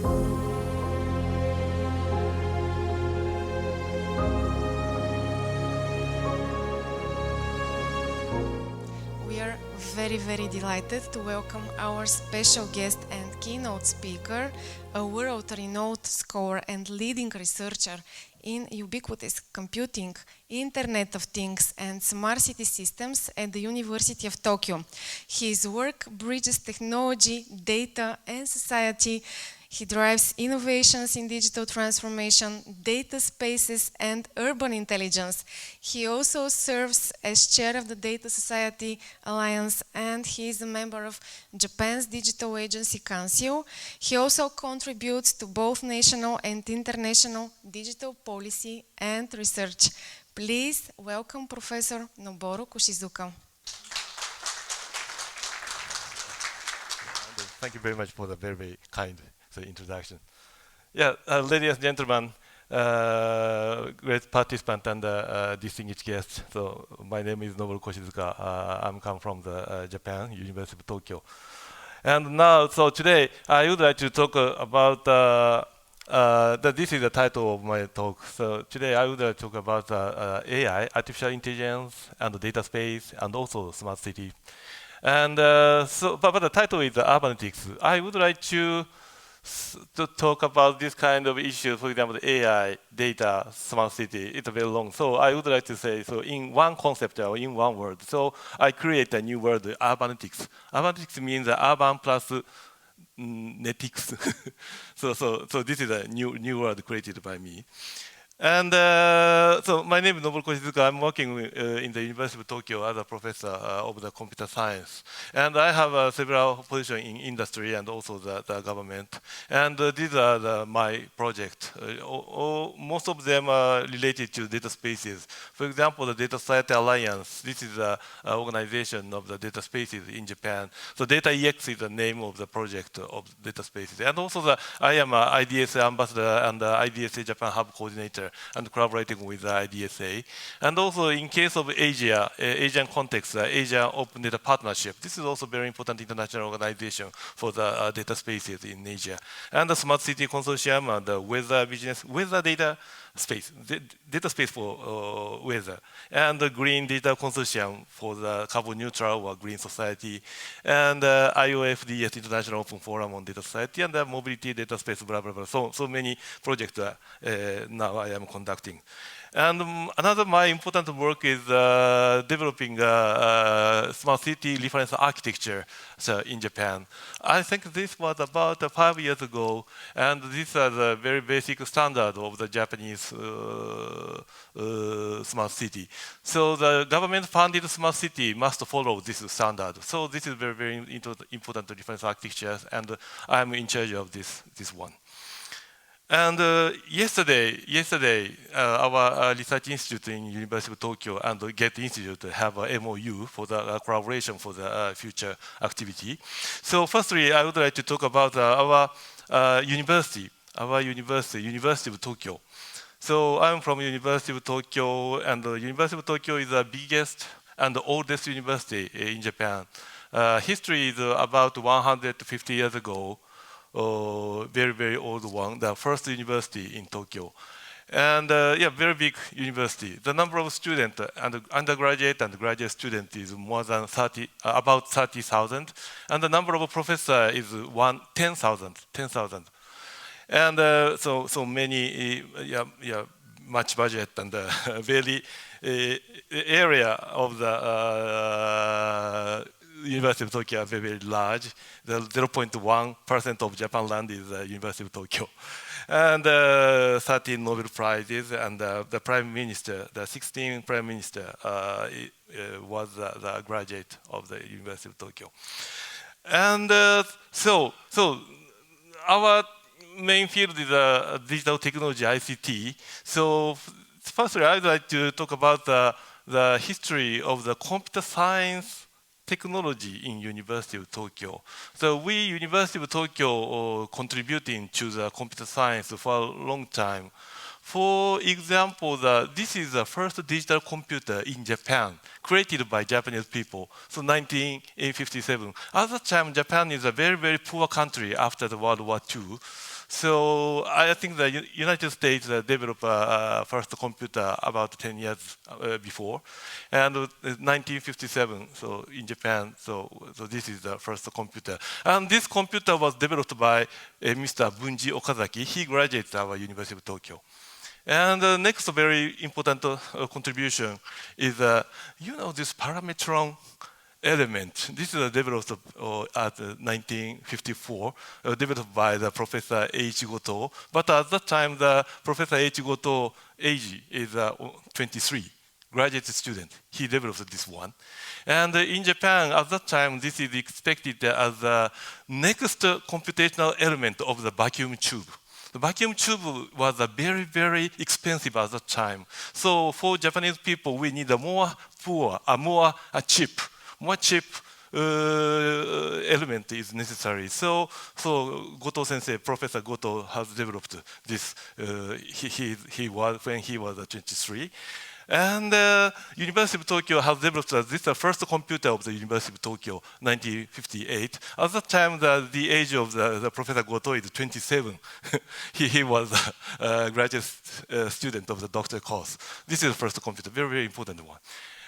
We are very delighted to welcome our special guest and keynote speaker, a world-renowned scholar and leading researcher in ubiquitous computing, Internet of Things, and smart city systems at the University of Tokyo. His work bridges technology, data, and society. He drives innovations in digital transformation, data spaces, and urban intelligence. He also serves as chair of the Data Society Alliance, and he is a member of Japan's Digital Agency Council. He also contributes to both national and international digital policy and research. Please welcome Professor Noboru Koshizuka. Thank you very much for the very kind introduction. Yeah, ladies and gentlemen, great participant and distinguished guests. So my name is Noboru Koshizuka. I'm come from the Japan, University of Tokyo. And now, so today I would like to talk about this is the title of my talk. So today I would like to talk about AI, artificial intelligence, and data space, and also smart city. And but the title is Urbanetics. I would like to talk about this kind of issue, for example, AI, data, smart city. It's very long. So I would like to say, so in one concept or in one word. So I create a new word, Urbanetics. Urbanetics means urban plus netics. so this is a new word created by me. And so my name is Noboru Koshizuka. I'm working in the University of Tokyo as a professor of the computer science. And I have several positions in industry and also the government. And these are my projects. Most of them are related to data spaces. For example, the Data Society Alliance. This is an organization of the data spaces in Japan. So Data EX is the name of the project of data spaces. And also I am an IDSA ambassador and IDSA Japan Hub coordinator, and collaborating with the IDSA. And also in case of Asia, Asian context, Asia Open Data Partnership. This is also very important international organization for the data spaces in Asia. And the Smart City Consortium and the weather data space, data space for weather. And the Green Data Consortium for the carbon neutral or green society. And IOFDS, International Open Forum on Data Society, and the mobility data space, blah, blah, blah. So many projects now I am conducting. And another my important work is developing smart city reference architecture in Japan. I think this was about 5 years ago, and this is a very basic standard of the Japanese smart city. So the government-funded smart city must follow this standard. So this is very important reference architecture, and I'm in charge of this one. And yesterday, our research institute in University of Tokyo and the GATE Institute have a MOU for the collaboration for the future activity. So firstly, I would like to talk about our university, University of Tokyo. So I'm from University of Tokyo, and the University of Tokyo is the biggest and the oldest university in Japan. History is about 150 years ago. Very old one, the first university in Tokyo. And yeah, very big university. The number of students, and undergraduate and graduate students is more than about 30,000. And the number of professors is 10,000. And so many, much budget and very area of the University of Tokyo are very large. The 0.1% of Japan land is University of Tokyo. And 13 Nobel Prizes, and the Prime Minister, the 16th Prime Minister was the graduate of the University of Tokyo. And so our main field is digital technology, ICT. So firstly, I'd like to talk about the history of the computer science technology in University of Tokyo. So we, University of Tokyo, contributing to the computer science for a long time. For example, this is the first digital computer in Japan, created by Japanese people, so 1957. At that time, Japan is a very poor country after the World War II. So I think the United States developed first computer about 10 years before, and 1957. So in Japan, so this is the first computer, and this computer was developed by Mr. Bunji Okazaki. He graduated our University of Tokyo. And the next very important contribution is, this parametron element. This is developed at 1954, developed by the Professor H. Goto. But at that time, the Professor H. Goto age is 23, graduate student. He developed this one. And in Japan, at that time, this is expected as the next computational element of the vacuum tube. The vacuum tube was very, very expensive at that time. So for Japanese people, we need a more cheap element is necessary. So Goto Sensei, Professor Goto, has developed this. He was when he was 23. And University of Tokyo has developed this first computer of the University of Tokyo, 1958. At that time, the age of the Professor Goto is 27. he was a graduate student of the doctor course. This is the first computer, very, very important one.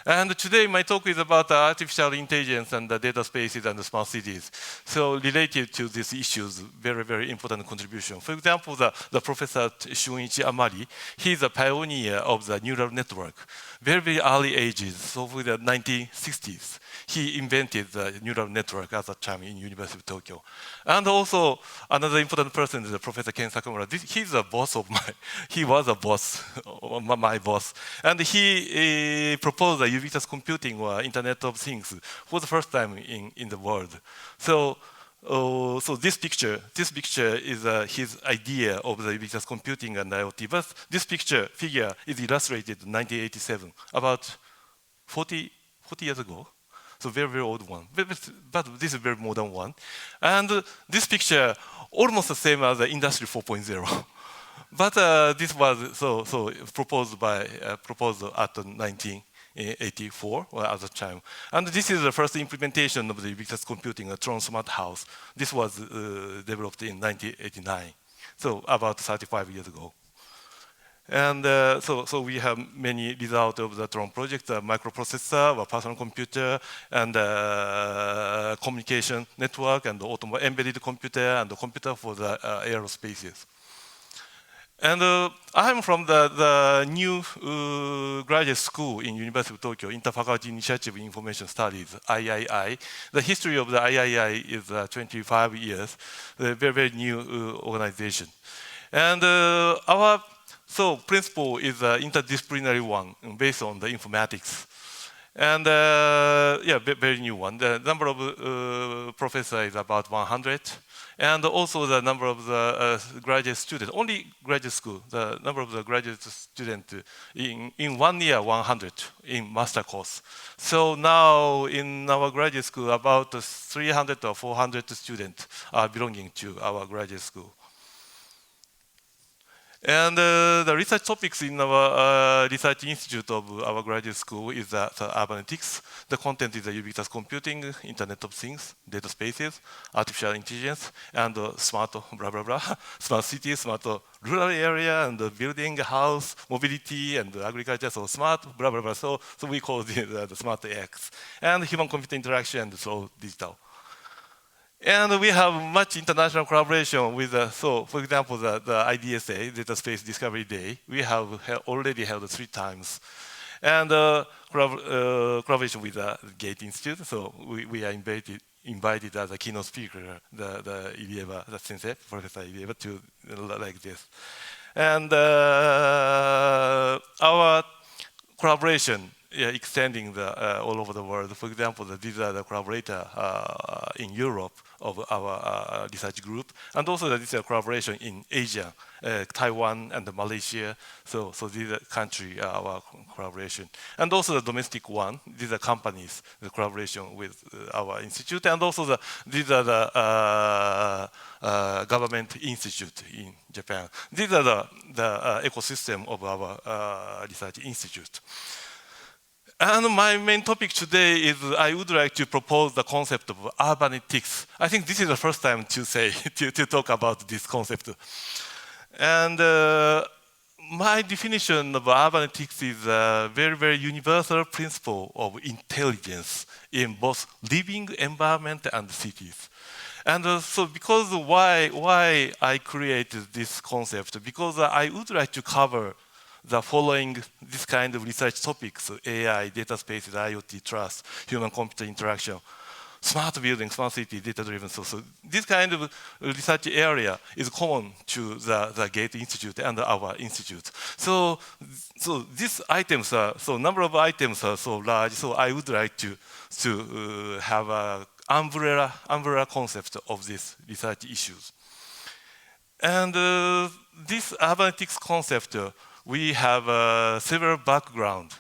And today my talk is about artificial intelligence and the data spaces and the smart cities. So related to these issues, very, very important contribution. For example, the Professor Shunichi Amari, he's a pioneer of the neural network. Very, very early ages, so for the 1960s. He invented the neural network at that time in University of Tokyo. And also, another important person is Professor Ken Sakamura. He's a boss of he was a boss, my boss. And he proposed the ubiquitous computing or Internet of Things for the first time in the world. So this picture is his idea of the ubiquitous computing and IoT. But this figure is illustrated in 1987, about 40 years ago. So very, very old one. But this is a very modern one. And this picture, almost the same as the Industry 4.0. But this was proposed at 1984 at the time. And this is the first implementation of the ubiquitous computing, a Tron Smart House. This was developed in 1989, so about 35 years ago. And so we have many results of the Tron project, a microprocessor, a personal computer, and communication network, and embedded computer, and the computer for the aerospaces. And I'm from the new graduate school in University of Tokyo, Interfaculty Initiative in Information Studies, III. The history of the III is 25 years, a very, very new organization. And our principle is an interdisciplinary one based on the informatics. And very new one. The number of professors is about 100. And also the number of the graduate students, only graduate school, the number of the graduate students in 1 year, 100 in master course. So now in our graduate school, about 300 or 400 students are belonging to our graduate school. And the research topics in our research institute of our graduate school is the Urbanetics. The content is the ubiquitous computing, Internet of Things, data spaces, artificial intelligence, and smart blah blah blah, smart cities, smart rural area, and building, house, mobility, and agriculture. So smart blah blah blah. So we call the smart X, and human-computer interaction, and so digital. And we have much international collaboration with, for example, the IDSA, Data Space Discovery Day, we have already held 3 times. And collaboration with the GATE Institute, so we are invited as a keynote speaker, the sensei, Professor Ilieva, to like this. And our collaboration extending all over the world. For example, these are the collaborators in Europe of our research group, and also this is a collaboration in Asia, Taiwan and Malaysia. So these are countries our collaboration, and also the domestic one. These are companies, the collaboration with our institute, and also these are the government institute in Japan. These are the ecosystem of our research institute. And my main topic today is I would like to propose the concept of Urbanetics. I think this is the first time to say to talk about this concept. And my definition of Urbanetics is a very, very universal principle of intelligence in both living environment and cities. And so because why I created this concept, because I would like to cover the following this kind of research topics: AI, data spaces, IoT, trust, human-computer interaction, smart building, smart city, data-driven. So this kind of research area is common to the GATE Institute and our institute. So these items are, so number of items are so large, so I would like to have a umbrella concept of these research issues. And this Urbanetics concept, we have several background.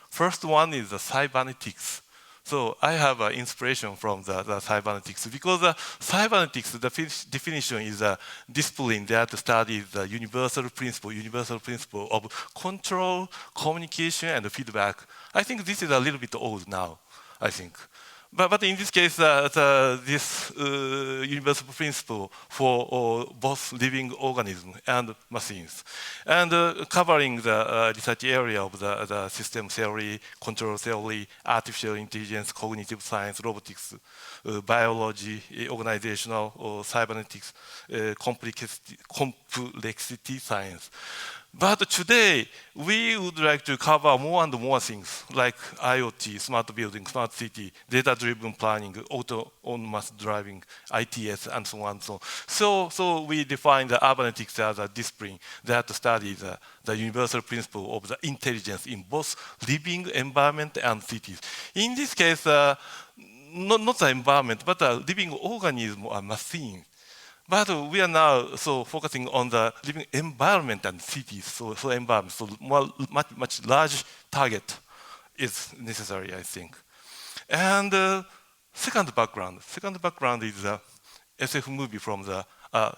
First one is the cybernetics. So I have inspiration from the cybernetics, because cybernetics, the definition is a discipline that studies the universal principle of control, communication, and feedback. I think this is a little bit old now, I think. But in this case, this universal principle for both living organisms and machines, and covering the research area of the system theory, control theory, artificial intelligence, cognitive science, robotics, biology, organizational, cybernetics, complexity science. But today, we would like to cover more and more things like IoT, smart building, smart city, data-driven planning, autonomous driving, ITS, and so on. So we define the Urbanetics as a discipline that studies the universal principle of the intelligence in both living environment and cities. In this case, not the environment, but the living organism or machine. But we are now focusing on the living environment and cities. So environment, so much large target is necessary, I think. And second background is a SF movie from the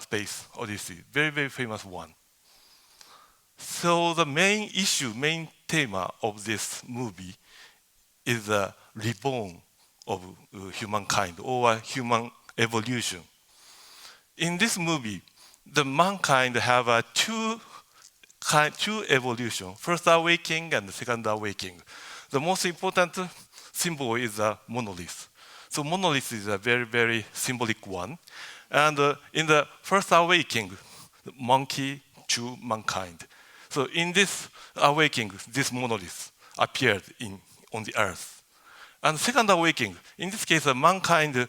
Space Odyssey, very, very famous one. So the main issue, main theme of this movie is the reborn of humankind or human evolution. In this movie, the mankind have two evolution: first awakening and second awakening. The most important symbol is a monolith. So monolith is a very, very symbolic one. And in the first awakening, the monkey to mankind. So in this awakening, this monolith appeared on the earth. And second awakening, in this case, mankind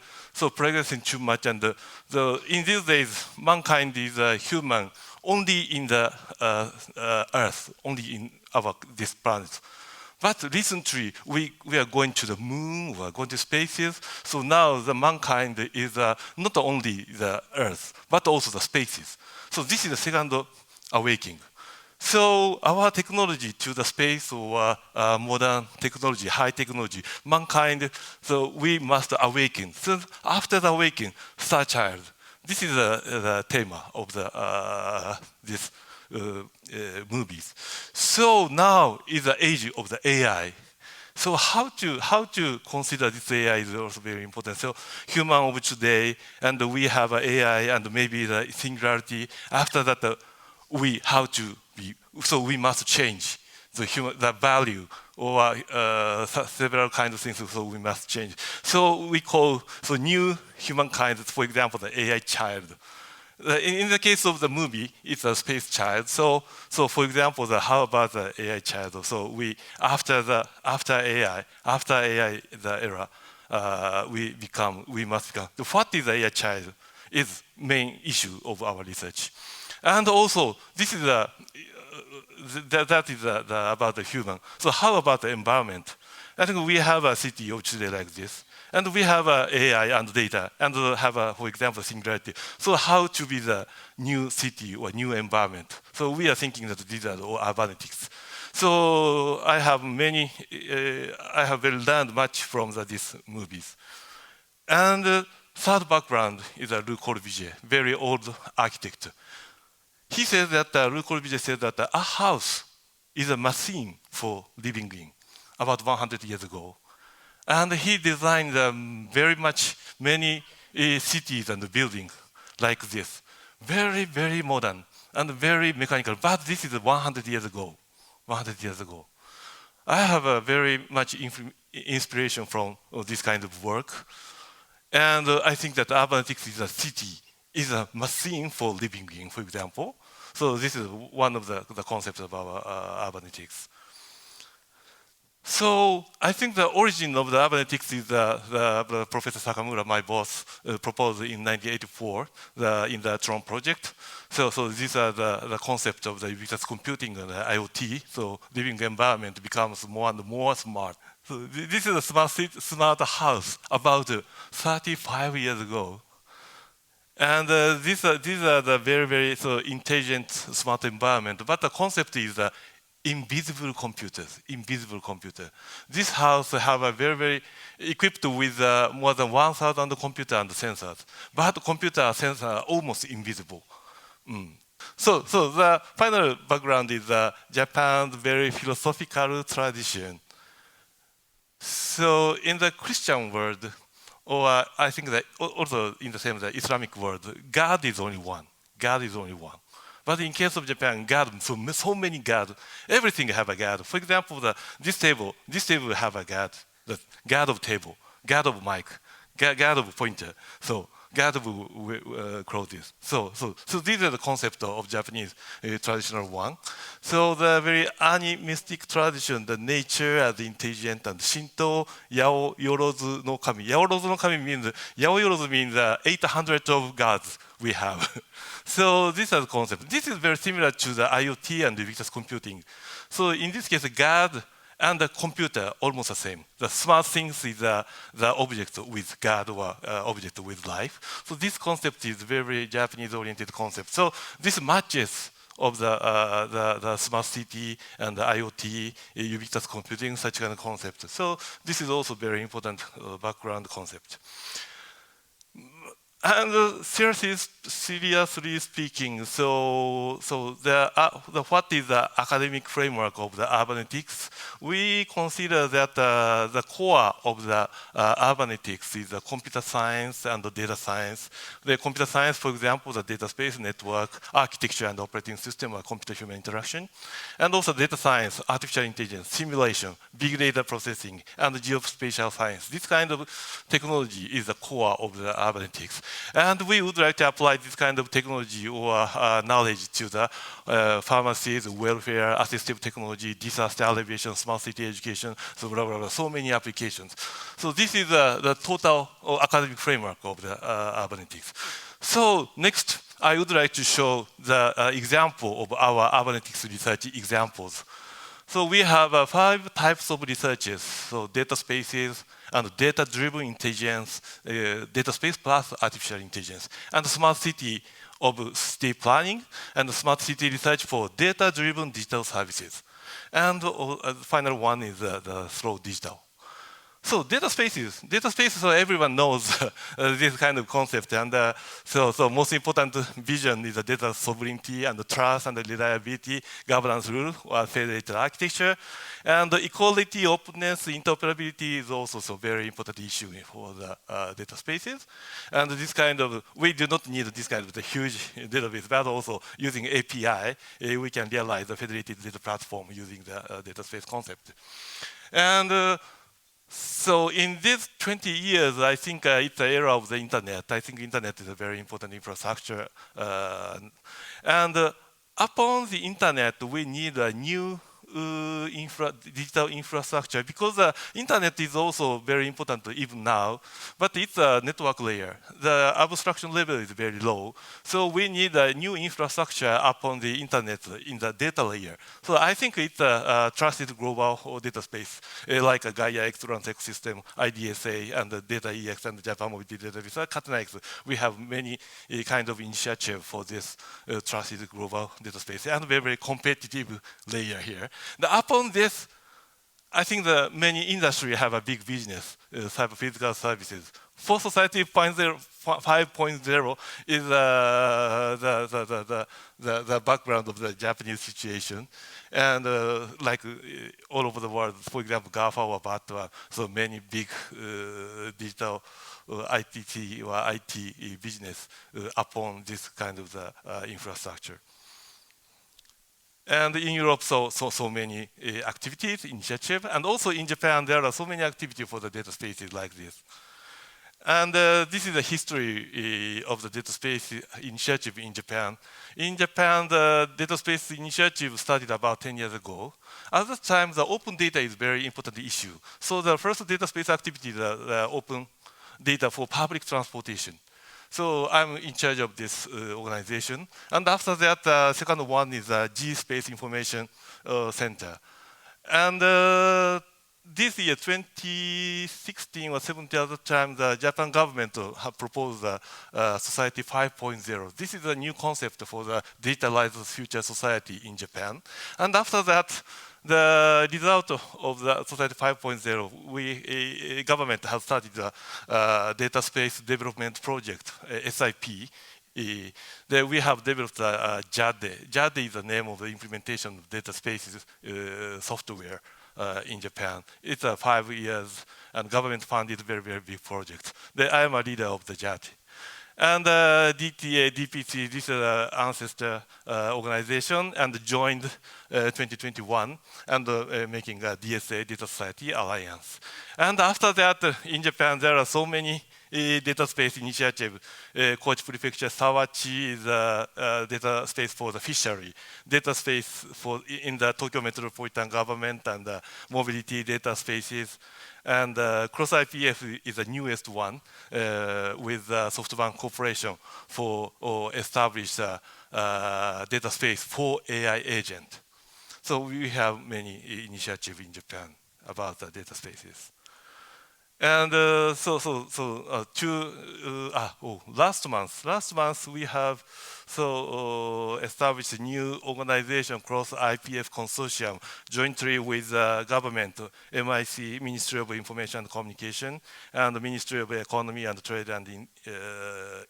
progressing too much, and in these days, mankind is human only in the Earth, only in this planet. But recently, we are going to the moon, we are going to spaces. So now the mankind is not only the Earth, but also the spaces. So this is the second awakening. So our technology to the space or modern technology, high technology, mankind, so we must awaken. So after the awakening, star child. This is the theme of this movies. So now is the age of the AI. So how to consider this AI is also very important. So human of today, and we have AI, and maybe the singularity. After that, we must change the value or several kinds of things. So we must change. So we call new humankind, for example, the AI child. In the case of the movie, it's a space child. So for example, how about the AI child? So after AI the era, we must become. What is the AI child? Is main issue of our research. And also, this is that is about the human. So how about the environment? I think we have a city of today like this, and we have AI and data, and have, for example, singularity. So how to be the new city or new environment? So we are thinking that these are all Urbanetics. So I have learned much from these movies. And third background is Le Corbusier, very old architect. He says that Le Corbusier said that a house is a machine for living in. about 100 years ago. And he designed very much many cities and buildings like this. Very, very modern and very mechanical. But this is 100 years ago. 100 years ago. I have a very much inspiration from this kind of work. And I think that Urbanetics is a city, is a machine for living in, for example. So this is one of the concepts of our Urbanetics. So I think the origin of the Urbanetics is the Professor Sakamura, my boss, proposed in 1984 in the Tron project. So these are the concept of the ubiquitous computing and the IoT. So living environment becomes more and more smart. So this is a smart house about 35 years ago. And these are the very, very intelligent, smart environment. But the concept is invisible computers, invisible computer. This house have a very, very equipped with more than 1,000 computer and sensors. But computer and sensor are almost invisible. So the final background is Japan's very philosophical tradition. So in the Christian world, or I think that also in the same the Islamic world, God is only one. God is only one. But in case of Japan, God, so many gods, everything have a God. For example, this table have a God, the God of table, God of mic, God of pointer. So God of clothes. So these are the concepts of Japanese traditional one. So the very animistic tradition, the nature as intelligent, and Shinto, Yao Yorozu no Kami. Yaorozu no Kami means, Yao Yorozu means 800 of gods we have. So this is the concept. This is very similar to the IoT and ubiquitous computing. So in this case, God and the computer almost the same. The smart things is the object with God or object with life. So this concept is very Japanese-oriented concept. So this matches of the smart city and the IoT, ubiquitous computing, such kind of concept. So this is also very important background concept. And seriously speaking, so what is the academic framework of the Urbanetics? We consider that the core of the Urbanetics is the computer science and the data science. The computer science, for example, the data space network, architecture and operating system, or computer-human interaction, and also data science, artificial intelligence, simulation, big data processing, and geospatial science. This kind of technology is the core of the Urbanetics. And we would like to apply this kind of technology or knowledge to the pharmacies, welfare, assistive technology, disaster alleviation, smart city education, so blah, blah, blah, so many applications. So this is the total academic framework of the Urbanetics. So next, I would like to show the example of our Urbanetics research examples. So we have 5 types of researches, so data spaces, and data-driven intelligence, data space plus artificial intelligence, and smart city of city planning, and smart city research for data-driven digital services. And the final one is the slow digital. So data spaces, so everyone knows this kind of concept, and so most important vision is the data sovereignty and the trust and the reliability, governance rule, or federated architecture, and the equality, openness, interoperability is also a very important issue for the data spaces. And this kind of, we do not need this kind of the huge database, but also using API, we can realize the federated data platform using the data space concept. And so in these 20 years, I think it's the era of the internet. I think internet is a very important infrastructure. And upon the internet, we need a new digital infrastructure, because the internet is also very important even now, but it's a network layer. The abstraction level is very low, so we need a new infrastructure upon the internet in the data layer. So I think it's a trusted global data space, like a Gaia X Transex system, IDSA, and the Data EX, and the Japan Mobility Data Research, CATNA-X. We have many kind of initiative for this trusted global data space, and very, very competitive layer here. Upon this I think the many industry have a big business, cyber physical services. For Society 5.0 is the background of the Japanese situation. And like all over the world, for example, GAFA or BAT, so many big digital ITT or IT business upon this kind of the infrastructure. And in Europe, so many activities, initiatives, and also in Japan, there are so many activities for the data spaces like this. And this is the history of the data space initiative in Japan. In Japan, the data space initiative started about 10 years ago. At that time, the open data is a very important issue. So the first data space activity is the open data for public transportation. So I'm in charge of this organization. And after that, the second one is the G-Space Information Center. And this year, 2016 or 17 at the time, the Japan government have proposed Society 5.0. This is a new concept for the digitalized future society in Japan. And after that, the result of the Society 5.0, government has started the data space development project, SIP. There we have developed JADE. JADE is the name of the implementation of data spaces software in Japan. It's 5 years, and government funded very, very big project. I am a leader of the JADE. And DTA, DPC, this is an ancestor organization, and joined 2021, and making a DSA, Data Society Alliance. And after that, in Japan, there are so many data space initiative. Kochi Prefecture, Sawachi is a data space for the fishery, data space in the Tokyo Metropolitan Government, and mobility data spaces. And Cross IPF is the newest one with SoftBank Corporation for establish data space for AI agent. So we have many initiatives in Japan about the data spaces. And last month we have established a new organization, Cross IPF Consortium, jointly with government, MIC, Ministry of Information and Communication, and the Ministry of Economy and Trade and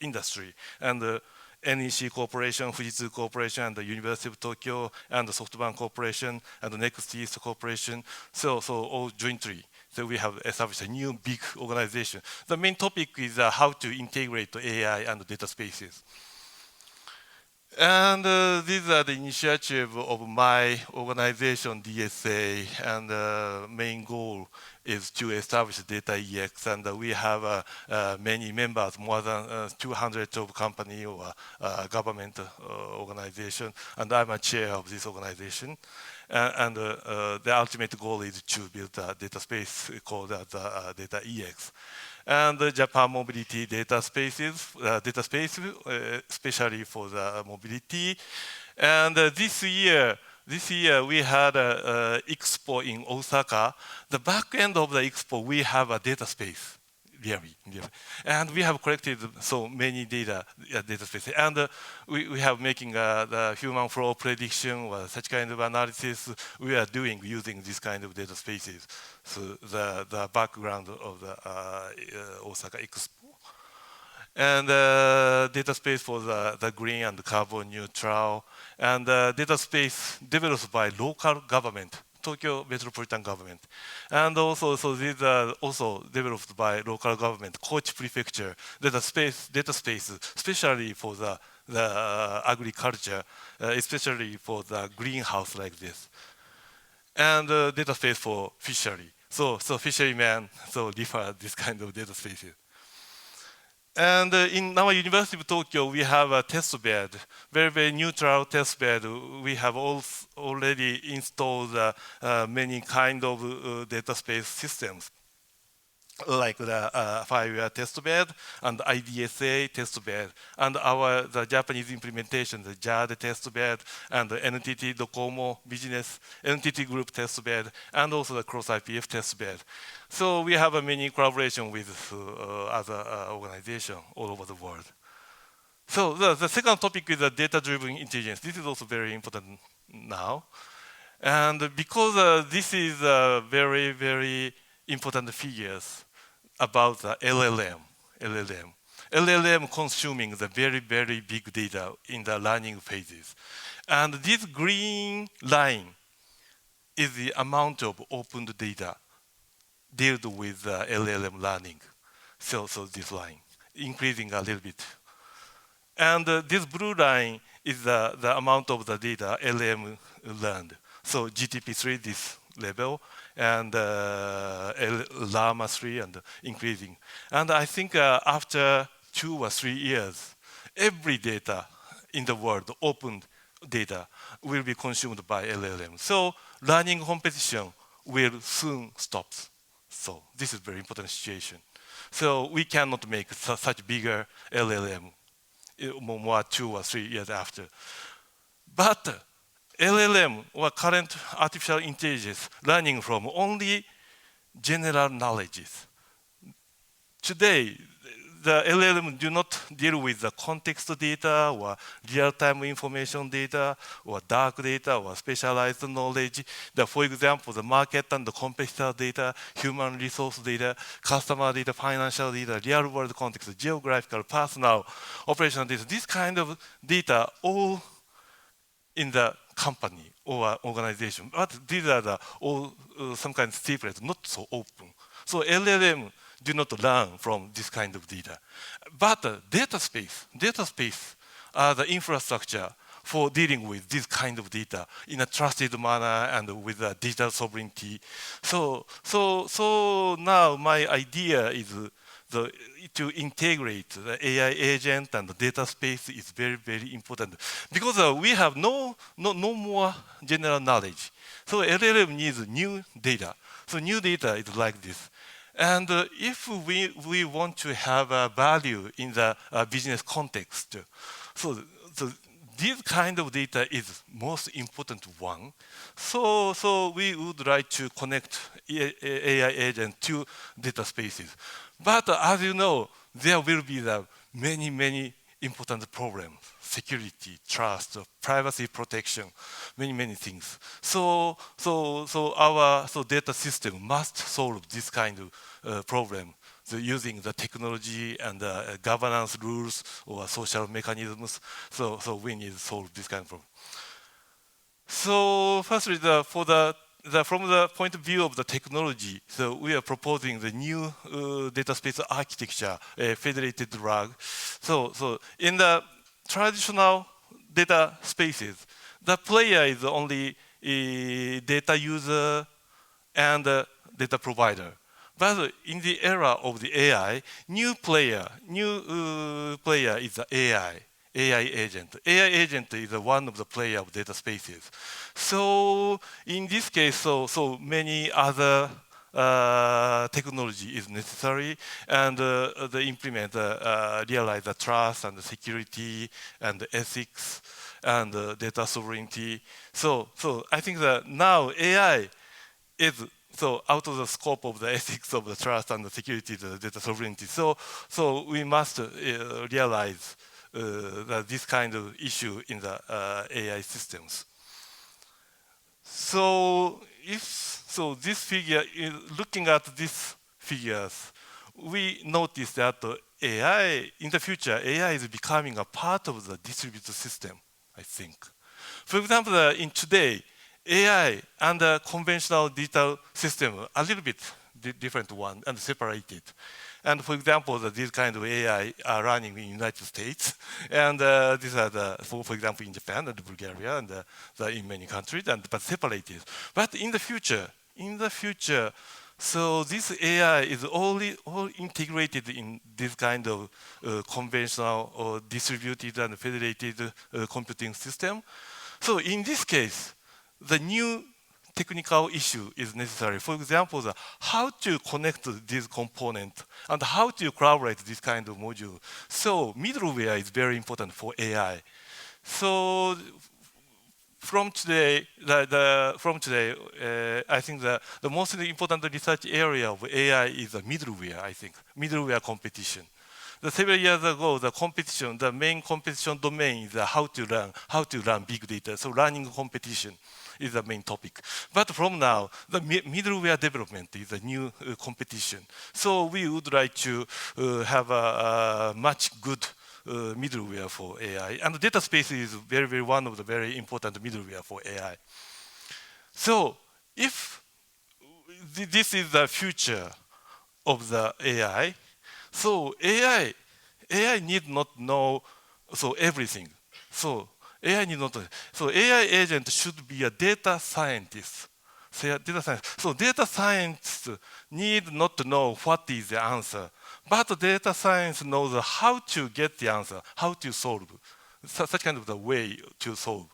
Industry, and NEC Corporation, Fujitsu Corporation, and the University of Tokyo, and the SoftBank Corporation, and the Next East Corporation, so all jointly. So we have established a new big organization. The main topic is how to integrate AI and data spaces. And these are the initiatives of my organization, DSA, and the main goal is to establish data EX, and we have many members, more than 200 of company or government organization, and I'm a chair of this organization. And the ultimate goal is to build a data space called Data EX. And the Japan mobility data spaces, especially for the mobility. And this year we had an expo in Osaka. The back end of the expo, we have a data space. Really. And we have collected so many data spaces, and we have making the human flow prediction or such kind of analysis we are doing using this kind of data spaces. So the background of the Osaka Expo. And data space for the green and carbon neutral, and data space developed by local government, Tokyo Metropolitan Government. And also, so these are also developed by local government, Kochi Prefecture, data space, especially for the agriculture, especially for the greenhouse like this. And data space for fishery. So fishermen, differ this kind of data spaces. And in our University of Tokyo, we have a test bed, very, very neutral test bed. We have already installed many kind of data space systems, like the fireware test bed and IDSA test bed, and the Japanese implementation, the JADE test bed, and the NTT Docomo business, NTT Group test bed, and also the Cross IPF test bed. So we have a many collaboration with other organizations all over the world. So the second topic is the data-driven intelligence. This is also very important now. And because this is very, very important figures about the LLM consuming the very, very big data in the learning phases. And this green line is the amount of opened data dealt with LLM learning. So this line, increasing a little bit. And this blue line is the amount of the data LLM learned. So GTP3, this level, and Llama 3, and increasing. And I think after 2 or 3 years, every data in the world, open data, will be consumed by LLM. So learning competition will soon stop. So this is a very important situation. So we cannot make such bigger LLM more 2 or 3 years after. But LLM, or current artificial intelligence, learning from only general knowledges. Today, the LLM do not deal with the context data or real-time information data or dark data or specialized knowledge. For example, the market and the competitor data, human resource data, customer data, financial data, real-world context, geographical, personal, operational data. This kind of data all in the company or organization. But these are the all some kind of secrets, not so open. So LLM do not learn from this kind of data. But data space are the infrastructure for dealing with this kind of data in a trusted manner and with digital sovereignty. So now my idea is to integrate the AI agent and the data space is very, very important. Because we have no more general knowledge. So LLM needs new data. So new data is like this. And if we want to have a value in the business context, so this kind of data is most important one. So we would like to connect AI agent to data spaces. But as you know, there will be the many important problems: security, trust, privacy protection, many things. So our data system must solve this kind of problem. So using the technology and governance rules or social mechanisms. So we need to solve this kind of problem. So firstly, from the point of view of the technology, so we are proposing the new data space architecture, federated RAG. So in the traditional data spaces, the player is only a data user and a data provider. But in the era of the AI, new player is the AI agent. AI agent is one of the player of data spaces. So in this case, so many other technology is necessary, and the implement realize the trust and the security and the ethics and data sovereignty. So I think that now AI is out of the scope of the ethics of the trust and the security, the data sovereignty. So we must realize that this kind of issue in the AI systems. So this figure, looking at these figures, we notice that AI in the future, AI is becoming a part of the distributed system, I think. For example, in today, AI and the conventional digital system a little bit different one and separated. And for example, these kind of AI are running in the United States, and these are for example, in Japan and Bulgaria and in many countries, but separated. But in the future, so this AI is all integrated in this kind of conventional or distributed and federated computing system. So in this case, the new technical issue is necessary. For example, how to connect these components and how to collaborate this kind of module. So middleware is very important for AI. So from today, I think the most important research area of AI is the middleware, I think, middleware competition. several years ago, the main competition domain is how to run big data. So running competition is the main topic. But from now, the middleware development is a new competition. So we would like to have a much good middleware for AI. And data space is very one of the very important middleware for AI. So if this is the future of the AI, so AI need not know everything. So AI need not. So AI agent should be a data scientist. So data scientists need not to know what is the answer, but data science knows how to get the answer, how to solve. Such kind of the way to solve.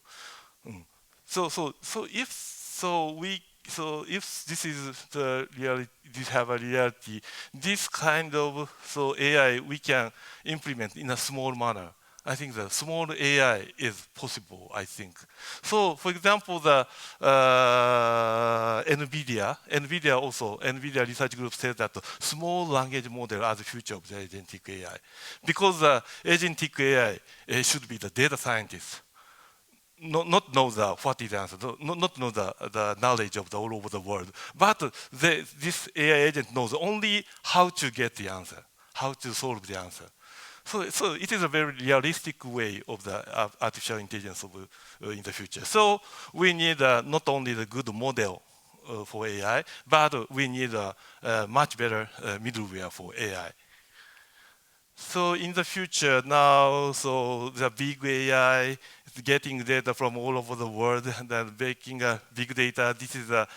If this is the reality, have a reality, this kind of AI we can implement in a small manner. I think the small AI is possible, I think. So, for example, the NVIDIA research group says that small language model are the future of the agentic AI. Because the agentic AI should be the data scientist. Not know what is the answer, not know the knowledge of all over the world, but this AI agent knows only how to get the answer, how to solve the answer. So it is a very realistic way of the artificial intelligence in the future. So we need not only the good model for AI, but we need a much better middleware for AI. So in the future now, so the big AI is getting data from all over the world and making big data. This is a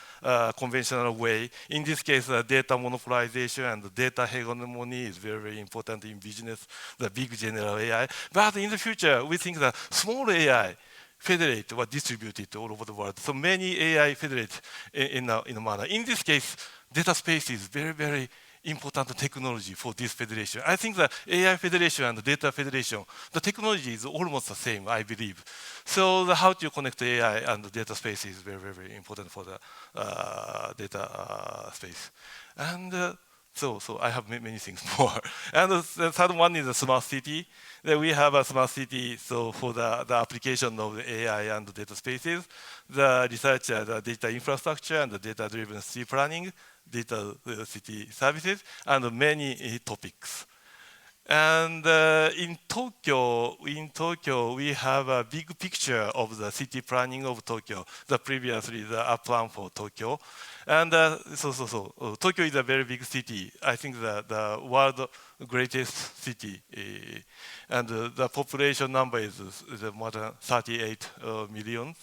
conventional way. In this case, data monopolization and data hegemony is very important in business, the big general AI. But in the future, we think that small AI federate or distributed all over the world. So many AI federate in a manner. In this case, data space is very important technology for this federation. I think the AI federation and the data federation, the technology is almost the same, I believe. So how to connect AI and the data space is very important for the data space. And so I have many things more. And the third one is a smart city. Then we have a smart city, so for the application of the AI and the data spaces, the research, the data infrastructure and the data-driven city planning, data city services, and many topics. And in Tokyo, we have a big picture of the city planning of Tokyo. Previously the plan for Tokyo, and Tokyo is a very big city. I think the world greatest city, and the population number is more than 38 million.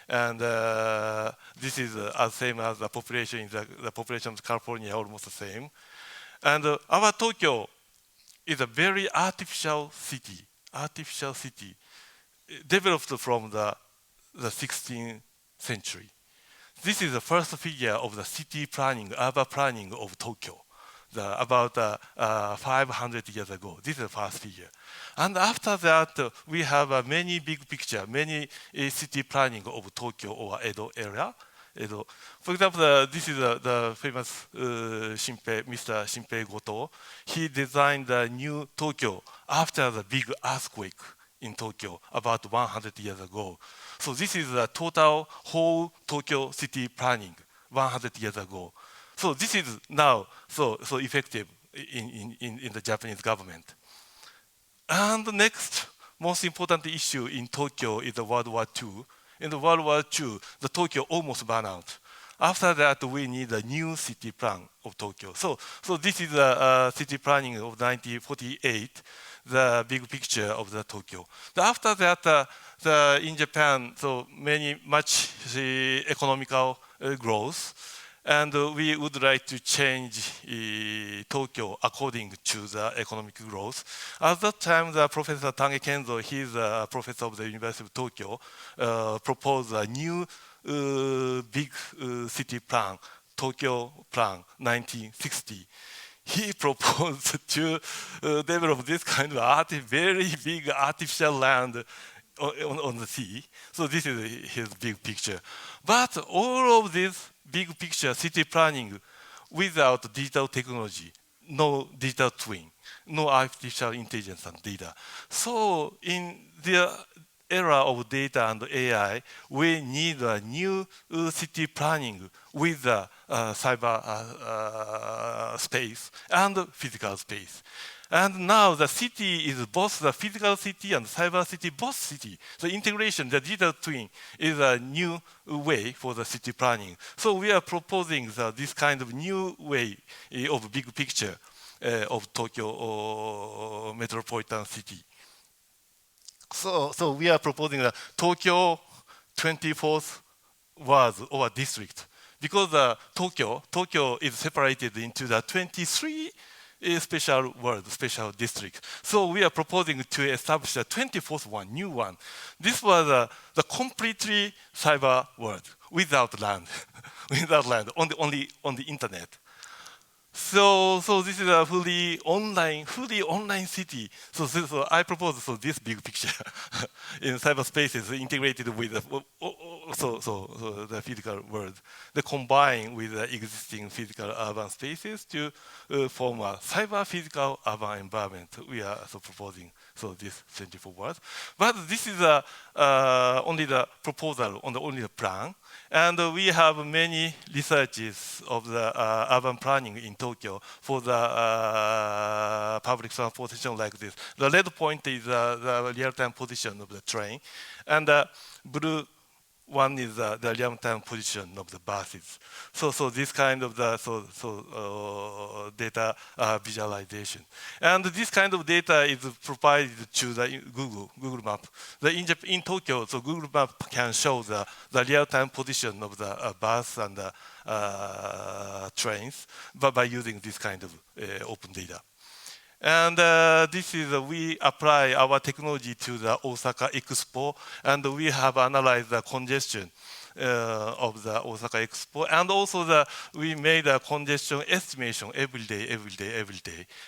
And this is as same as the population the population of California, almost the same. And our Tokyo is a very artificial city, developed from the 16th century. This is the first figure of the city planning, urban planning of Tokyo, about 500 years ago. This is the first figure. And after that, we have many big picture, many city planning of Tokyo or Edo area. For example, this is the famous Mr. Shinpei Goto. He designed the new Tokyo after the big earthquake in Tokyo about 100 years ago. So this is the total whole Tokyo city planning 100 years ago. So this is now so effective in the Japanese government. And the next most important issue in Tokyo is the World War II. In the World War II, the Tokyo almost burned out. After that, we need a new city plan of Tokyo. So this is a city planning of 1948, the big picture of the Tokyo. After that, in Japan, so much economical growth, and we would like to change Tokyo according to the economic growth. At that time, the Professor Tange Kenzo, he's a professor of the University of Tokyo, proposed a new big city plan, Tokyo Plan 1960. He proposed to develop this kind of very big artificial land on the sea. So this is his big picture. But all of this big picture city planning without digital technology no digital twin, no artificial intelligence and data. So in the era of data and AI, we need a new city planning with the cyber space and physical space. And now the city is both the physical city and cyber city, both city. The integration, the digital twin, is a new way for the city planning. So we are proposing this kind of new way of big picture of Tokyo metropolitan city. So we are proposing the Tokyo 24th ward or district because Tokyo is separated into the 23 special ward, special district. So we are proposing to establish a 24th one, new one. This was the completely cyber world without land, without land, only on the internet. So this is a fully online city. So I propose this big picture in cyberspaces integrated with the physical world. They combine with the existing physical urban spaces to form a cyber physical urban environment. We are proposing this 24 words. But this is only the proposal, only the plan. And we have many researches of the urban planning in Tokyo for the public transportation like this. The red point is the real-time position of the train, and the blue one is the real-time position of the buses. So this kind of the data visualization, and this kind of data is provided to the Google Map. In Tokyo, so Google Map can show the real-time position of the bus and the trains, but by using this kind of open data. And this is we apply our technology to the Osaka Expo, and we have analyzed the congestion of the Osaka Expo, and also we made a congestion estimation every day.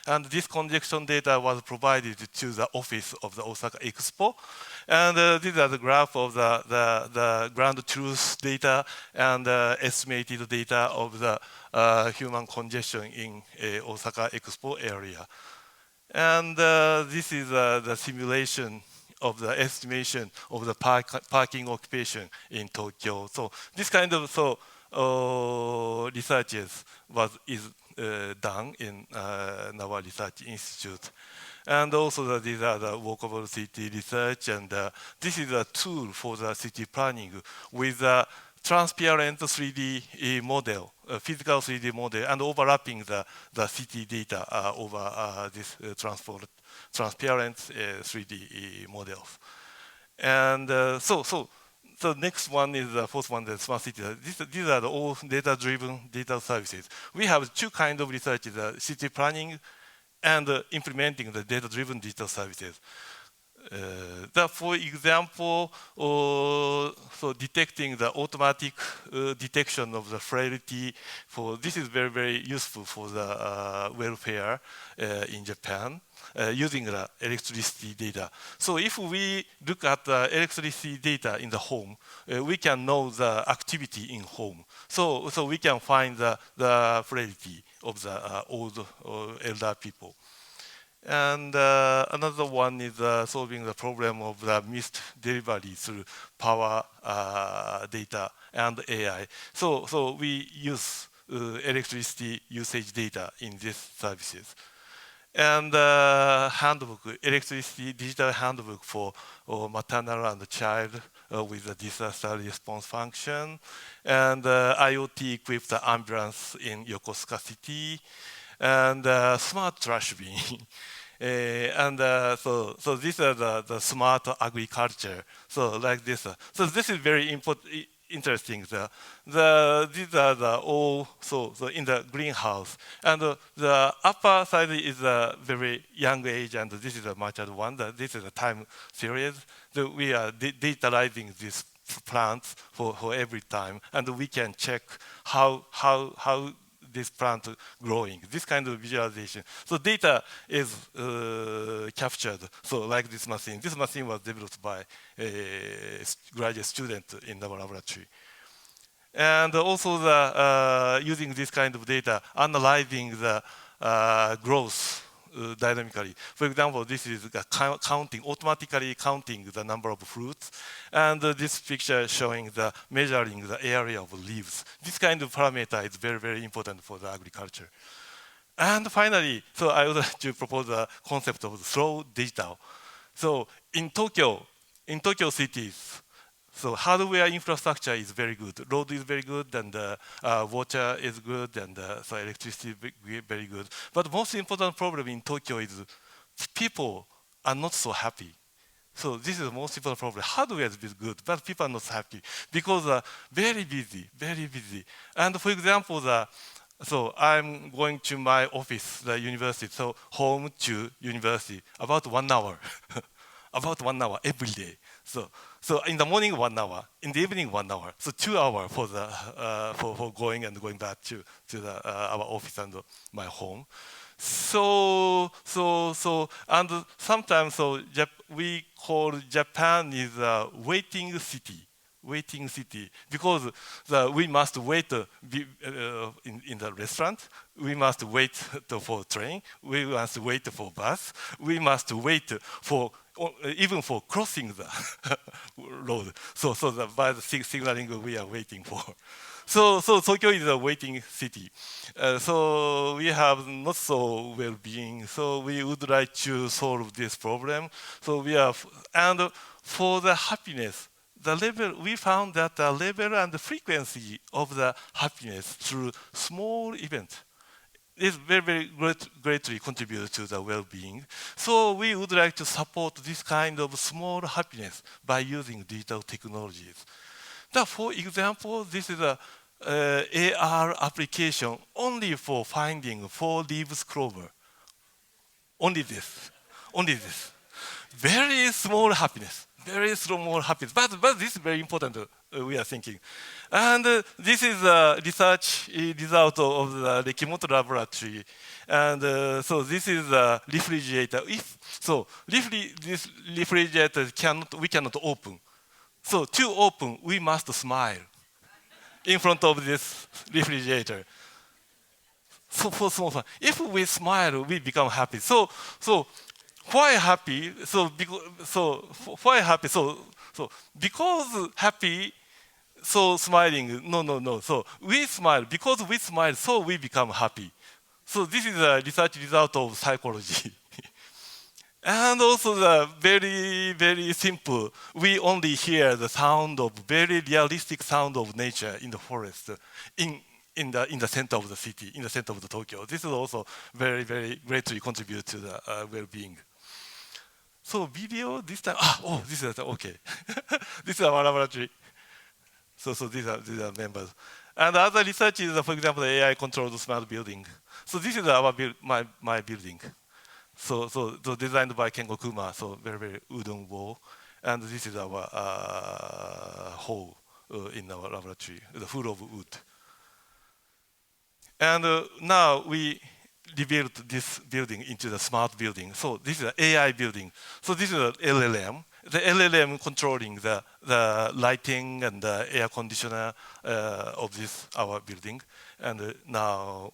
And this congestion data was provided to the office of the Osaka Expo. And these are the graph of the ground truth data and estimated data of the human congestion in Osaka Expo area. And this is the simulation of the estimation of the parking occupation in Tokyo. So this kind of research is done in our research institute. And also these are the walkable city research, and this is a tool for the city planning with a transparent 3D model, physical 3D model, and overlapping the city data over this transparent 3D models. And so next one is the fourth one, the smart city. These are all data-driven data services. We have two kinds of research: the city planning and implementing the data-driven digital services. For example, detecting the automatic detection of the frailty. This is very useful for the welfare in Japan, using the electricity data. So if we look at the electricity data in the home, we can know the activity in home. So we can find the frailty of the old elder people. And another one is solving the problem of the missed delivery through power data and AI. So we use electricity usage data in these services. And handbook, electricity digital handbook for maternal and child with the disaster response function. And IoT equipped ambulance in Yokosuka City. And smart trash bin. So these are the smart agriculture. So like this. So this is very interesting. These are all in the greenhouse, and the upper side is a very young age, and this is a mature one. This is a time series. We are digitalizing these plants for every time, and we can check how this plant growing, this kind of visualization. So data is captured. So like this machine. This machine was developed by a graduate student in our laboratory. And also using this kind of data, analyzing the grows dynamically. For example, this is counting, automatically counting the number of fruits, and this picture showing the measuring the area of leaves. This kind of parameter is very, very important for the agriculture. And finally, so I would like to propose a concept of slow digital. So in Tokyo cities, so hardware infrastructure is very good. Road is very good, and water is good, and so electricity is very good. But the most important problem in Tokyo is people are not so happy. So this is the most important problem. Hardware is good, but people are not happy because very busy, very busy. And for example, so I'm going to my office, the university, so home to university, about 1 hour, about 1 hour every day. So in the morning 1 hour, in the evening 1 hour, so 2 hours for the for going and going back to our office and my home. And sometimes we call Japan is a waiting city because we must wait in the restaurant, we must wait for train, we must wait for bus, we must wait for even for crossing the road. So by the signaling we are waiting for. So Tokyo is a waiting city. So we have not so well-being. So we would like to solve this problem. So and for the happiness, the level, we found that the level and the frequency of the happiness through small events is very greatly contribute to the well-being. So we would like to support this kind of small happiness by using digital technologies. Now, for example, this is a AR application only for finding 4 leaves clover. Only this. Only this. Very small happiness. Very small happiness. But this is very important, we are thinking. And this is a research result of the Keynote laboratory. And so this is a refrigerator. This refrigerator we cannot open. So to open, we must smile in front of this refrigerator. So for small fun, if we smile, we become happy. So why happy? Why happy? So because happy, so smiling. No. So we smile because we smile, so we become happy. So this is a research result of psychology. And also the very simple. We only hear the sound of very realistic sound of nature in the forest, in the center of the city, in the center of the Tokyo. This is also very greatly contribute to the well-being. So video this time. This is okay. This is our laboratory. So these are members. And other research is, for example, AI controlled smart building. So this is my building. So designed by Kengo Kuma, so very wooden wall. And this is our hall in our laboratory, the full of wood. And now we rebuilt this building into the smart building. So this is an AI building. So this is an LLM. The LLM controlling the lighting and the air conditioner of this our building. And now,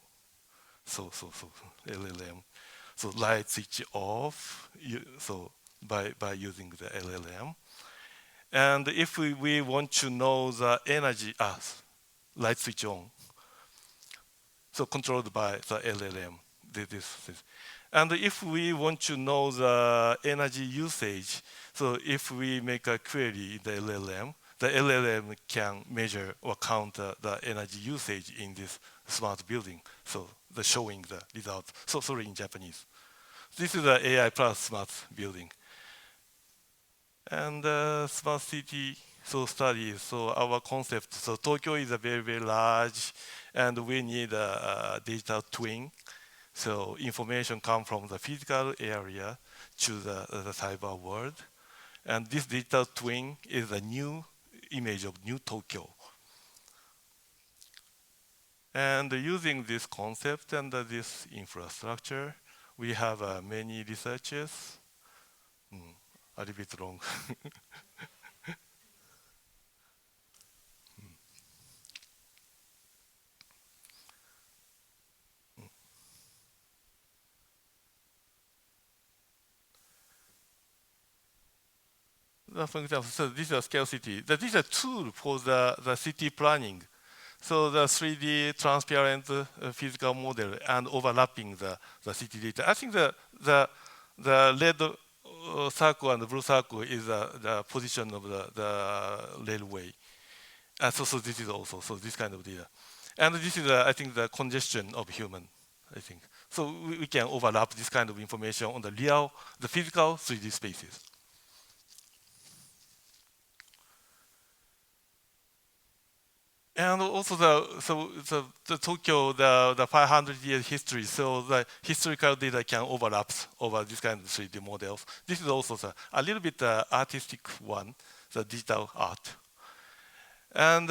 so LLM. So light switch off. So by using the LLM. And if we want to know the energy, light switch on. So controlled by the LLM. This. And if we want to know the energy usage, so if we make a query in the LLM can measure or count the energy usage in this smart building. So the showing the results. So sorry in Japanese. This is the AI plus smart building. And smart city studies. So our concept. So Tokyo is a very large, and we need a digital twin. So information comes from the physical area to the cyber world. And this digital twin is a new image of new Tokyo. And using this concept and this infrastructure, we have many researchers. A little bit long. for example, so this is a scale city. This is a tool for the city planning. So the 3D transparent physical model and overlapping the city data. I think the red circle and the blue circle is the position of the railway. So this is also so this kind of data, and this is I think the congestion of human. I think so we can overlap this kind of information on the physical 3D spaces. And also the Tokyo, the 500 years history, so the historical data can overlap over this kind of 3D models. This is also a little bit artistic one, the digital art. And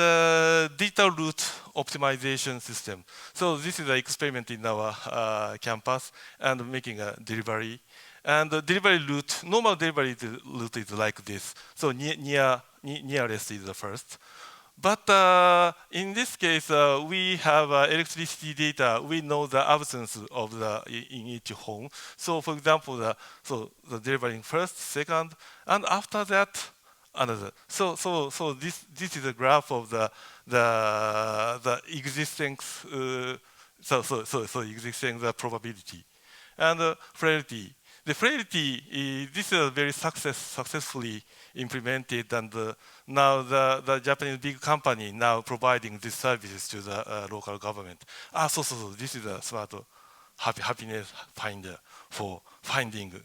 digital route optimization system. So this is an experiment in our campus and making a delivery. And the delivery route, normal delivery route is like this. So nearest is the first. But in this case, we have electricity data. We know the absence of in each home. So, for example, the delivering first, second, and after that, another. So this is a graph of the existing existing the probability and frailty. The frailty, this is very successfully implemented, and now the Japanese big company now providing these services to the local government. So this is a smart happiness finder for finding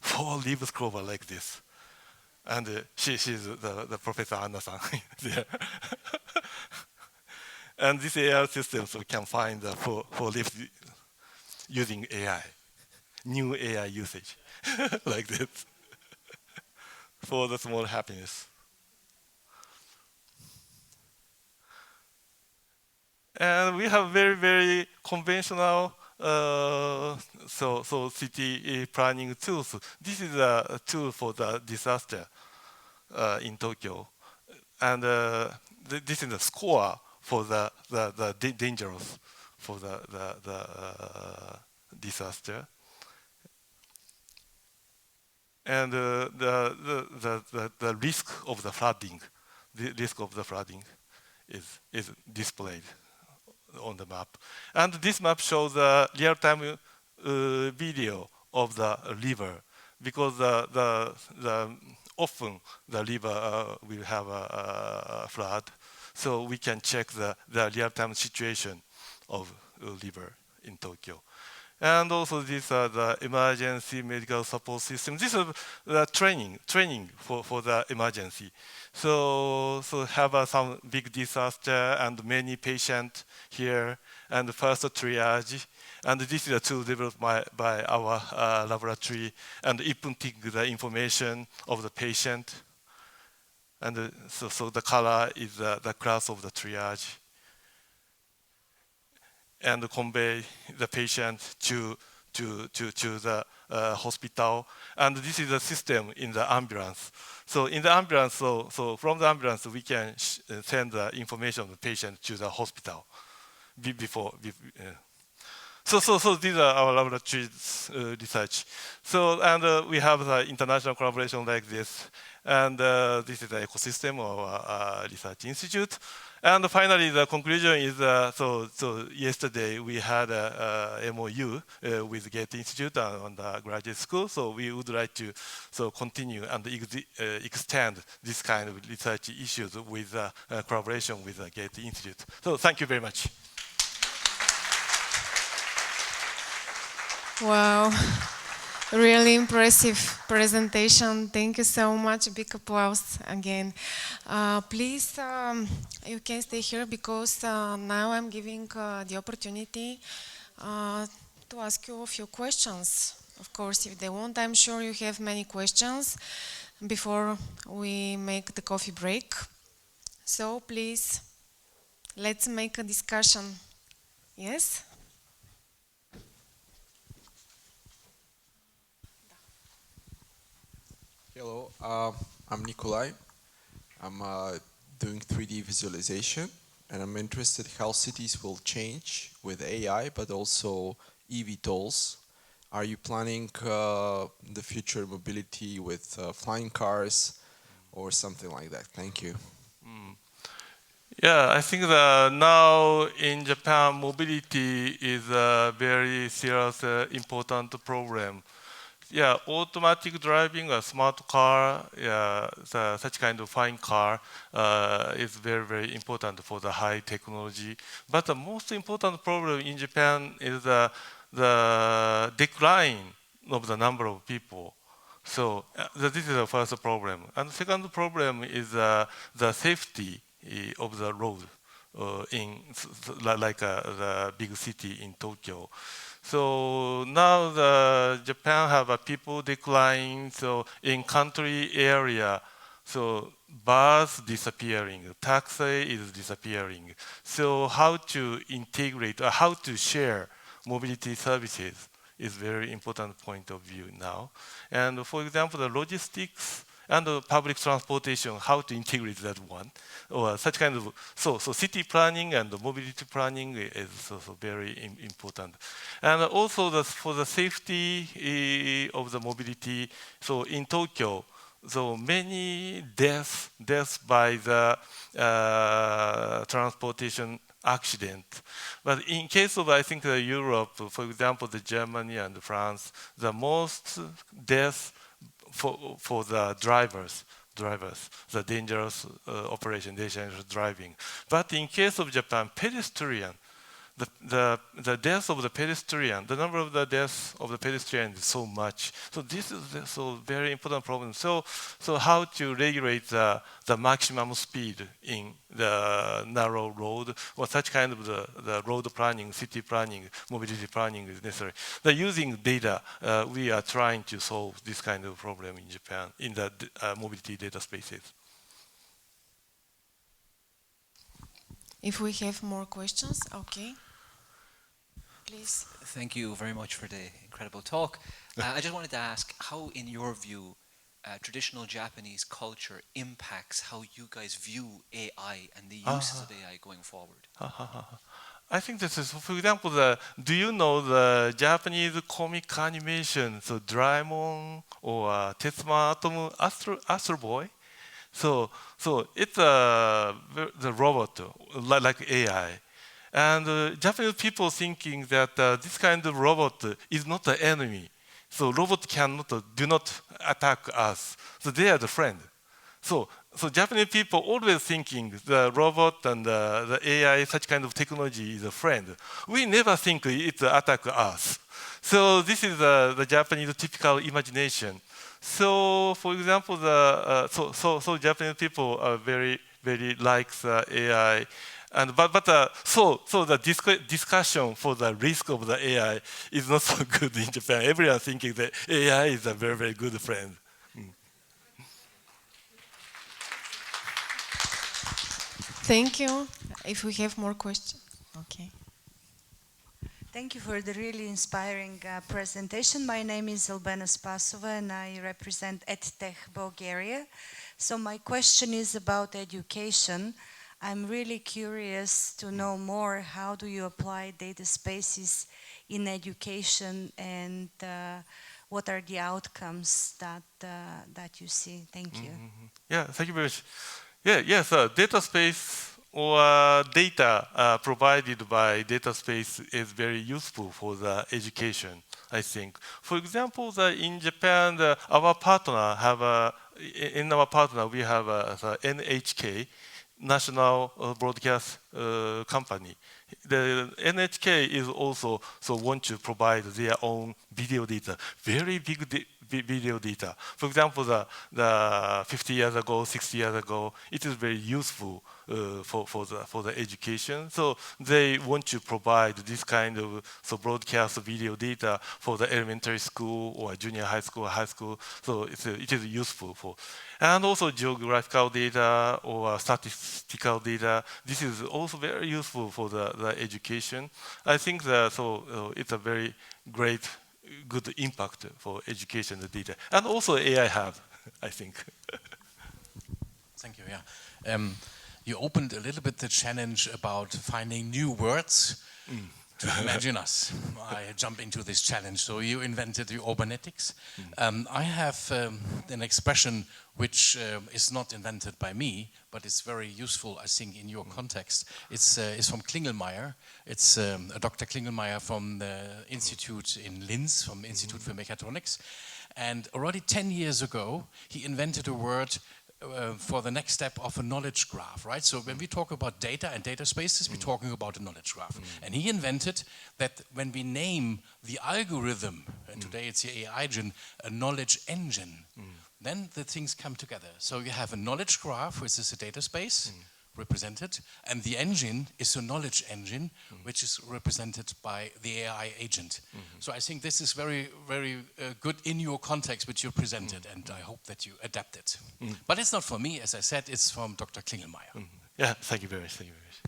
4 leaves clover like this. And she's the Professor Anna-san there. And this AI system can find the 4 leaves using AI. New AI usage, like this, for the small happiness. And we have very conventional city planning tools. This is a tool for the disaster in Tokyo, and this is a score for the dangerous for the disaster. And the risk of the flooding, is displayed on the map. And this map shows a real-time video of the river, because often the river will have a flood, so we can check the real-time situation of river in Tokyo. And also these are the emergency medical support system. This is the training for the emergency. So have some big disaster and many patients here, and first triage. And this is a tool developed by our laboratory, and inputting the information of the patient. And so the color is the class of the triage, and convey the patient to the hospital. And this is a system in the ambulance. So in the ambulance, so from the ambulance, we can send the information of the patient to the hospital So these are our laboratory research. So, and we have the international collaboration like this. And this is the ecosystem of our research institute. And finally, the conclusion is, so yesterday we had a MOU with GATE Institute on the graduate school. So we would like to continue and extend this kind of research issues with collaboration with the GATE Institute. So thank you very much. Wow. Really impressive presentation. Thank you so much. Big applause again. Please, you can stay here, because now I'm giving the opportunity to ask you a few questions. Of course, if they want, I'm sure you have many questions before we make the coffee break. So please, let's make a discussion. Yes? Hello, I'm Nikolai. I'm doing 3D visualization, and I'm interested how cities will change with AI, but also eVTOLs. Are you planning the future mobility with flying cars, or something like that? Thank you. Yeah, I think that now in Japan, mobility is a very serious, important problem. Yeah, automatic driving, a smart car, yeah, such kind of fine car is very, very important for the high technology. But the most important problem in Japan is the decline of the number of people. So this is the first problem. And the second problem is the safety of the road in like the big city in Tokyo. So now the Japan have a people decline. So in country area, so bus disappearing, taxi is disappearing. So how to integrate or how to share mobility services is very important point of view now. And for example, the logistics and the public transportation, how to integrate that one, or such kind of, so city planning and the mobility planning is also very important. And also for the safety of the mobility, so in Tokyo, so many deaths by the transportation accident. But in case of, I think, Europe, for example, the Germany and France, the most deaths for the drivers, the dangerous operation, dangerous driving. But in case of Japan, pedestrian, the death of the pedestrian, the number of the deaths of the pedestrian is so much. So this is so very important problem. So how to regulate the maximum speed in the narrow road, or such kind of the road planning, city planning, mobility planning is necessary. Using data, we are trying to solve this kind of problem in Japan in the mobility data spaces. If we have more questions, okay. Please. Thank you very much for the incredible talk. I just wanted to ask how, in your view, traditional Japanese culture impacts how you guys view AI and the uses of AI going forward. I think this is, for example, do you know the Japanese comic animation, so Doraemon or Tetsuma Atom Astro Boy? So it's the robot, like AI. And Japanese people thinking that this kind of robot is not the enemy. So robot do not attack us. So they are the friend. So Japanese people always thinking the robot and the AI, such kind of technology is a friend. We never think it attack us. So this is the Japanese typical imagination. So for example, Japanese people are very likes AI. And so the discussion for the risk of the AI is not so good in Japan. Everyone thinking that AI is a very good friend. Thank you. If we have more questions, okay. Thank you for the really inspiring presentation. My name is Albena Spasova and I represent EdTech Bulgaria. So my question is about education. I'm really curious to know more, how do you apply data spaces in education, and what are the outcomes that you see? Thank you. Yeah, thank you very much. Yes, data space or data provided by data space is very useful for the education, I think. For example, in Japan, our partner we have the NHK, National Broadcast Company. The NHK is also want to provide their own video data, very big video data. For example, the 50 years ago, 60 years ago, it is very useful for the education. So they want to provide this kind of broadcast video data for the elementary school or junior high school or high school. So it is useful for. And also geographical data or statistical data. This is also very useful for the education. I think that it's a very good impact for education and data. And also AI have, I think. Thank you, yeah. You opened a little bit the challenge about finding new words. to imagine us. I jump into this challenge. So you invented the Urbanetics. I have an expression which is not invented by me, but it's very useful, I think, in your context. It's from Klingelmeier. It's a Dr. Klingelmeier from the Institute in Linz, from Institute for Mechatronics. And already 10 years ago, he invented a word for the next step of a knowledge graph, right? So when we talk about data and data spaces, we're talking about a knowledge graph. And he invented that when we name the algorithm, and today it's the AI engine, a knowledge engine, then the things come together. So you have a knowledge graph, which is a data space, represented, and the engine is a knowledge engine, which is represented by the AI agent. So I think this is very, very good in your context which you presented, and I hope that you adapt it. But it's not for me, as I said, it's from Dr. Klingelmeier. Yeah, thank you very much. Thank you very much.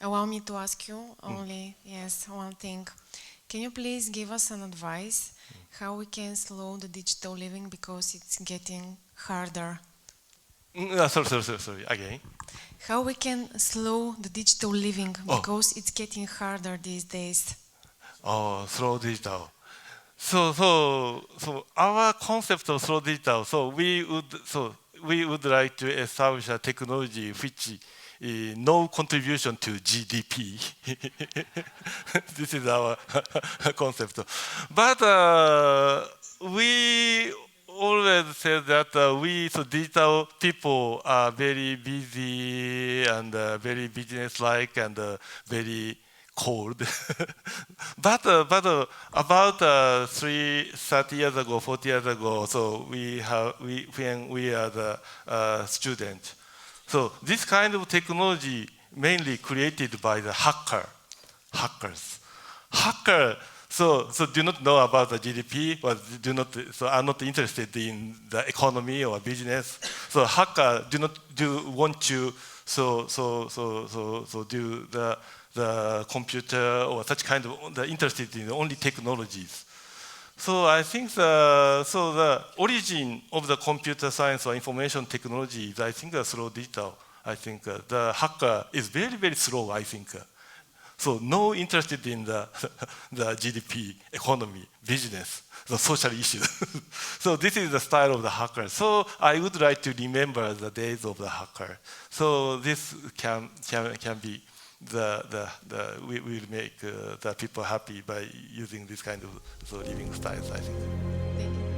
Yeah. Allow me to ask you only, one thing. Can you please give us an advice how we can slow the digital living because it's getting harder? Sorry, again. How we can slow the digital living because it's getting harder these days? Oh, slow digital. So our concept of slow digital. So we would like to establish a technology which no contribution to GDP. This is our concept. But we always said that digital people are very busy and very business-like and very cold. but about 30 years ago, 40 years ago, so when we are the student. So this kind of technology mainly created by the hackers. So do not know about the GDP, or are not interested in the economy or business. So hacker want to do the computer or such kind of interested in only technologies. So I think the origin of the computer science or information technology is, I think, slow digital. I think the hacker is very, very slow, I think. So no interested in the GDP, economy, business, the social issues. So this is the style of the hacker. So I would like to remember the days of the hacker. So this can be we will make the people happy by using this kind of living styles, I think. Thank you.